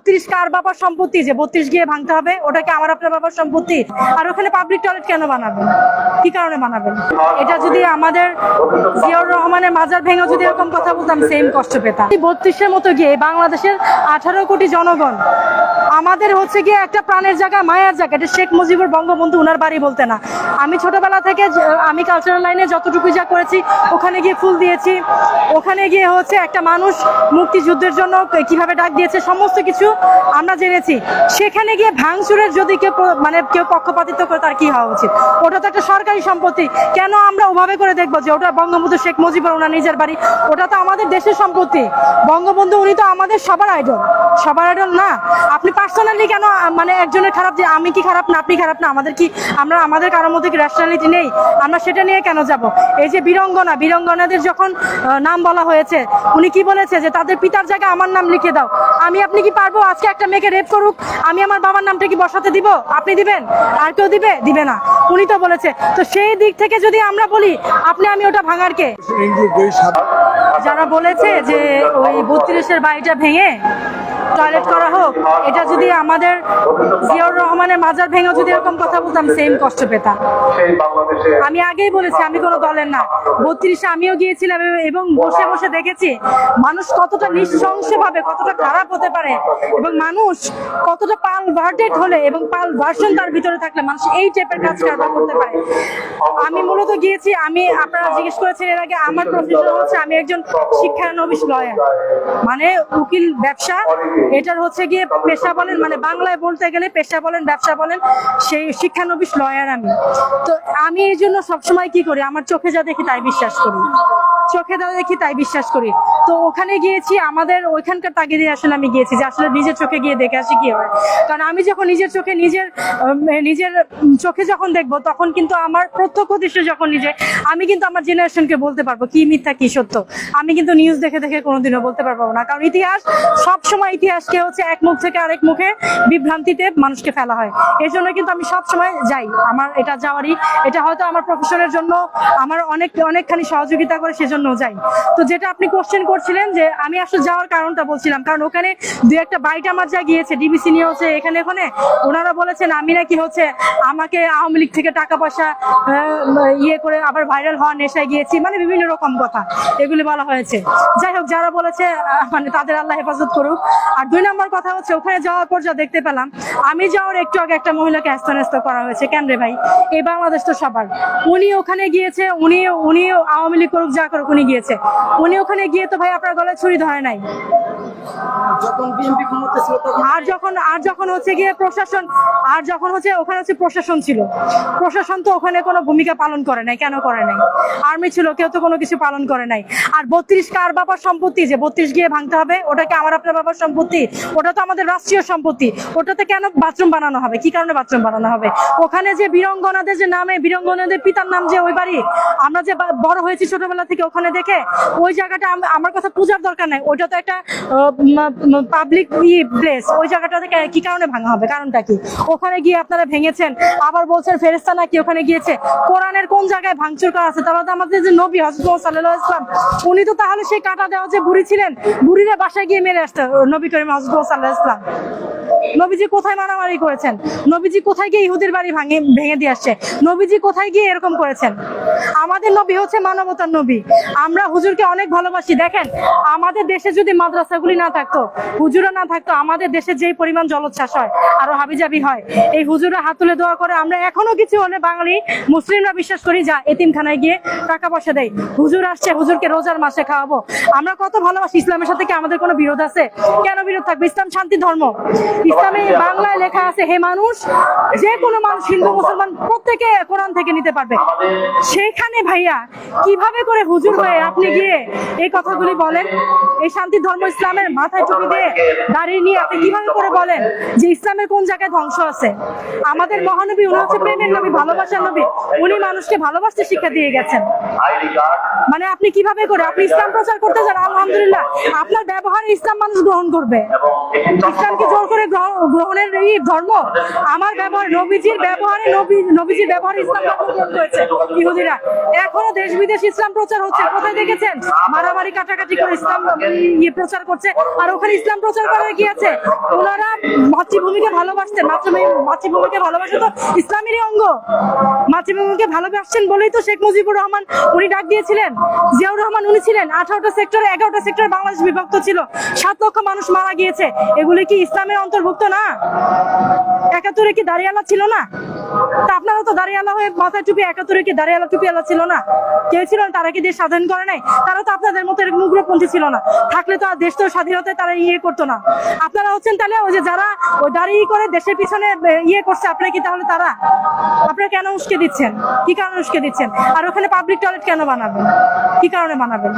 32 কার বাবার সম্পত্তি যে 32 গিয়ে ভাঙতে হবে? ওটা কি আমার আপনার বাবার সম্পত্তি? আর ওখানে পাবলিক টয়লেট কেন বানাবেন? কি কারণে বানাবেন? এটা যদি আমাদের জিয়াউর রহমানের মাজার ভেঙে যদি এরকম কথা বলতাম, সেম কষ্ট পেতাম। 32-এর মতো গিয়ে বাংলাদেশের 18 কোটি জনগণ আমাদের হচ্ছে গিয়ে একটা প্রাণের জায়গা, মায়ার জায়গা। এটা শেখ মুজিবুর বঙ্গবন্ধু উনার বাড়ি বলতে না। আমি ছোটবেলা থেকে আমি কালচারাল লাইনে যতটুকু যা করেছি, ওখানে গিয়ে ফুল দিয়েছি, ওখানে গিয়ে হচ্ছে একটা মানুষ মুক্তিযুদ্ধের জন্য কিভাবে ডাক দিয়েছে সমস্ত কিছু আমরা জেনেছি। সেখানে গিয়ে ভাঙচুরের যদি কেউ পক্ষপাতিত্ব করে, তার কি হওয়া উচিত? ওটা তো একটা সরকারি সম্পত্তি। কেন আমরা ওভাবে করে দেখবো যে ওটা বঙ্গবন্ধু শেখ মুজিবুর ওনার নিজের বাড়ি? ওটা তো আমাদের দেশের সম্পত্তি। বঙ্গবন্ধু উনি তো আমাদের সবার আইডল, সবার আইডল না। আপনি পার্সোনালি কেন একজনের খারাপ, যে আমি কি খারাপ না আপনি খারাপ না, আমাদের কারোর মধ্যে কি ন্যাশনালিটি নেই? আমরা সেটা নিয়ে কেন যাব? এই যে বীরঙ্গনাদের যখন নাম বলা হয়েছে, উনি কি বলেছে যে তাদের পিতার জায়গায় আমার নাম লিখে দাও। আপনি কি পারবো আজকে একটা মেয়েকে রেপ করুক, আমি আমার বাবার নামটা কি বসাতে দিব? আপনি দিবেন? আর কেউ দিবে না। উনি তো বলেছে। তো সেই দিক থেকে যদি আমরা বলি আমি ওটা ভাঙার কে? যারা বলেছে যে ওই 32-এর বাড়িটা ভেঙে টয়লেট করা হোক, এটা যদি আমাদের জিয়াউর রহমানের মাজার ভেঙে যদি এরকম কথা বলতাম, সেম কষ্ট পেতাম। আমি আগেই বলেছি আমি কোনো দলের না। 32-এ আমিও গিয়েছিলাম এবং বসে বসে দেখেছি মানুষ কতটা নৃশংসভাবে কতটা খারাপ হতে পারে, এবং মানুষ কতটা পালভার্টেড হলে এবং পালভার্সন তার ভিতরে থাকলে মানুষ এই টাইপের কাজ কারবার করতে পারে। আমি মূলত গিয়েছি, আপনারা জিজ্ঞেস করেছেন এর আগে, আমার প্রফেশন হচ্ছে আমি একজন শিক্ষানবিশ লয়ার, উকিল ব্যবসা। এটার হচ্ছে গিয়ে পেশা বলেন, বাংলায় বলতে গেলে পেশা বলেন ব্যবসা বলেন, সেই শিক্ষানবিশ লয়ার আমি। তো আমি এই জন্য সবসময় কি করি, আমার চোখে যা দেখি তাই বিশ্বাস করি। তো ওখানে গিয়েছি, আমাদের ওইখানকার তাগিদে আসলে আমি গিয়েছি যে আসলে নিজের চোখে গিয়ে দেখে আসি কি হয়। কারণ আমি যখন নিজের চোখে যখন দেখবো, তখন কিন্তু আমার প্রত্যক্ষ দৃশ্য যখন আমি কিন্তু আমার জেনারেশনকে বলতে পারবো কি মিথ্যা কি সত্য। আমি কিন্তু নিউজ দেখে কোনোদিনও বলতে পারবো না। কারণ ইতিহাসকে হচ্ছে এক মুখ থেকে আরেক মুখে বিভ্রান্তিতে মানুষকে ফেলা হয়। এই জন্য কিন্তু আমি সবসময় যাই। আমার এটা যাওয়ারই, এটা হয়তো আমার প্রফেশনের জন্য আমার অনেকখানি সহযোগিতা করে, সেজন্য যাই। তো যেটা আপনি কোশ্চেন করছিলেন যে আমি আসলে যাওয়ার কারণটা বলছিলাম, কারণ ওখানে দুই একটা বাইট আমার যা গিয়েছে, ডিবিসি নিয়ে হচ্ছে এখানে ওনারা বলেছেন আমি নাকি হচ্ছে আমাকে আওয়ামী লীগ থেকে টাকা পয়সা করে আবার ভাইরাল হওয়ার নেশায় গিয়েছি, বিভিন্ন রকম কথা এগুলি বলা হয়েছে। যাই হোক, যারা বলেছে তাদের আল্লাহ হেফাজত করুক। আর 2 নম্বর কথা হচ্ছে, ওখানে যাওয়ার পর যা দেখতে পেলাম, আমি যাওয়ার একটু আগে একটা মহিলাকে হ্যাস্ত করা হয়েছে। কেন রে ভাই, এই বাংলাদেশ তো সবার। উনি ওখানে গিয়েছে, উনি আওয়ামী লীগ করুক যা করুক, উনি গিয়েছে। উনি ওখানে গিয়ে তো ভাই আপনার গলায় ছুরি ধরে নাই। যখন বিএনপি ক্ষমতা ছিল আর যখন হচ্ছে গিয়ে প্রশাসন, ওখানে হচ্ছে প্রশাসন ছিল, প্রশাসন তো ওখানে কোনো ভূমিকা পালন করে নাই। কেন করে নাই? আর্মি ছিল, কেউ তো কোনো কিছু পালন করে নাই। আর 32 কার বাবার সম্পত্তি যে 32 গিয়ে ভাঙতে হবে? ওটা কি আমার আপনার বাবার সম্পত্তি? ওটা তো আমাদের রাষ্ট্রীয় সম্পত্তি। ওটাতে কেন বাথরুম বানানো হবে? কি কারণে বাথরুম বানানো হবে? ওখানে যে বীরঙ্গনাদের যে নামে, বীরঙ্গনাদের পিতার নাম যে ওই বাড়ি, আমরা যে বড় হয়েছি ছোটবেলা থেকে ওখানে দেখে, ওই জায়গাটা আমার কথা পূজার দরকার নাই। ওইটা তো একটা পাবলিক প্লেস। ওই জায়গাটাতে কি কারণে ভাঙা হবে? কারণটা কি? ওখানে গিয়ে আপনারা ভেঙেছেন, আবার বলছেন ফেরেশতা নাকি ওখানে গিয়েছে। কোরআনের কোন জায়গায় ভাঙচুর করা আছে? তাহলে তো আমাদের যে নবী হযরত মুহাম্মদ সাল্লাল্লাহু আলাইহি ওয়াসাল্লাম, উনি তো তাহলে সেই কাটা দেওয়া যে বুড়ি ছিলেন, বুড়িরে বাসায় গিয়ে মেরে আসতে নবী করিম হযরত মুহাম্মদ সাল্লাল্লাহু আলাইহি ওয়াসাল্লাম। নবীজি কোথায় মারামারি করেছেন? নবীজি কোথায় গিয়ে ইহুদির বাড়ি ভেঙে দিয়ে আসছে? নবীজি কোথায় গিয়ে এরকম করেছেন? আমাদের নবী হচ্ছে মানবতার নবী। আমরা হুজুরকে অনেক ভালোবাসি। দেখেন, আমাদের দেশে যদি মাদ্রাসাগুলি না থাকতো, হুজুরা না থাকতো, আমাদের দেশে যেই পরিমাণ জলোচ্ছ্বাস হয়, আরো হাবিজাবি হয়, এই হুজুরা হাত তুলে দোয়া করে। আমরা এখনো কিছু হলে বাঙালি মুসলিমরা বিশ্বাস করি যা এতিমখানায় গিয়ে টাকা পয়সা দেয়, হুজুর আসছে, হুজুরকে রোজার মাসে খাওয়াবো। আমরা কত ভালোবাসি। ইসলামের সাথে কি আমাদের কোনো বিরোধ আছে? কেন বিরোধ থাকবে? ইসলাম শান্তি ধর্ম। ইসলামে বাংলায় লেখা আছে, হে মানুষ, যে কোনো মানুষ, হিন্দু মুসলমান প্রত্যেকে কোরআন থেকে নিতে পারবে। সেখানে ভাইয়া কিভাবে করে হুজুর হয়ে আপনি গিয়ে এই কথাগুলি বলেন? এই শান্তি ধর্ম ইসলামের মাথায় টুপি দিয়ে দাঁড়িয়ে নিয়ে আপনি কিভাবে করে বলেন যে ইসলামের কোন জায়গায় ধ্বংস আছে? আমাদের মহানবী, উনি হচ্ছে প্রেমের নবী, ভালোবাসার নবী। উনি মানুষকে ভালোবাসতে শিক্ষা দিয়ে গেছেন। আপনি কিভাবে করে আপনি ইসলাম প্রচার করতে যান, আলহামদুলিল্লাহ আপনার ব্যবহারে ইসলাম মানুষ গ্রহণ করবে। ইসলামকে জোর করে গ্রহণের এই ধর্ম? আমার ব্যবহার, নবীজির ব্যবহারে ইসলাম গ্রহণ করেছে ইহুদিরা। এখনো দেশ বিদেশ ইসলাম প্রচার হচ্ছে, কোথায় দেখেছেন মারামারি কাটাকাটি করে ইসলাম প্রচার করছে? আর ওখানে ইসলাম প্রচার করার কি আছে? ওনারা মাতৃভূমিকে ভালোবাসতেন, মাতৃভূমিকে ভালোবাসে তো ইসলামেরই অঙ্গ। মাতৃভূমিকে ভালোবাসছেন বলেই তো শেখ মুজিবুর রহমান উনি ডাক দিয়েছিলেন, জিয়াউর রহমান উনি ছিলেন। 18টা সেক্টরে 11টা সেক্টরে বাংলাদেশ বিভক্ত ছিল, 7 লক্ষ মানুষ মারা গিয়েছে। এগুলি কি ইসলামের অন্তর্ভুক্ত না? 71-এ কি দাঁড়িয়ালা ছিল না? তা আপনারা তো দাঁড়িয়ালা হয়ে মাথায় টুপি, 71-এ কি দাঁড়িয়ালা টুপিওয়ালা ছিল না? কে ছিল? তারা কি দেশ স্বাধীন করে নাই? তারা তো আপনাদের মতো এরকম উগ্রপন্থী ছিল না। থাকলে তো আর দেশ তো স্বাধীনতায় তারা করতো না। আপনারা হচ্ছেন তাহলে ওই যে যারা ওই দাঁড়িয়ে করে দেশের পিছনে করছে, আপনারা কি তাহলে তারা? আপনারা কেন উস্কে দিচ্ছেন? কি কারণে উস্কে দিচ্ছেন? আর ওখানে পাবলিক টয়লেট কেন বানাবেন? কি কারণে বানাবেন?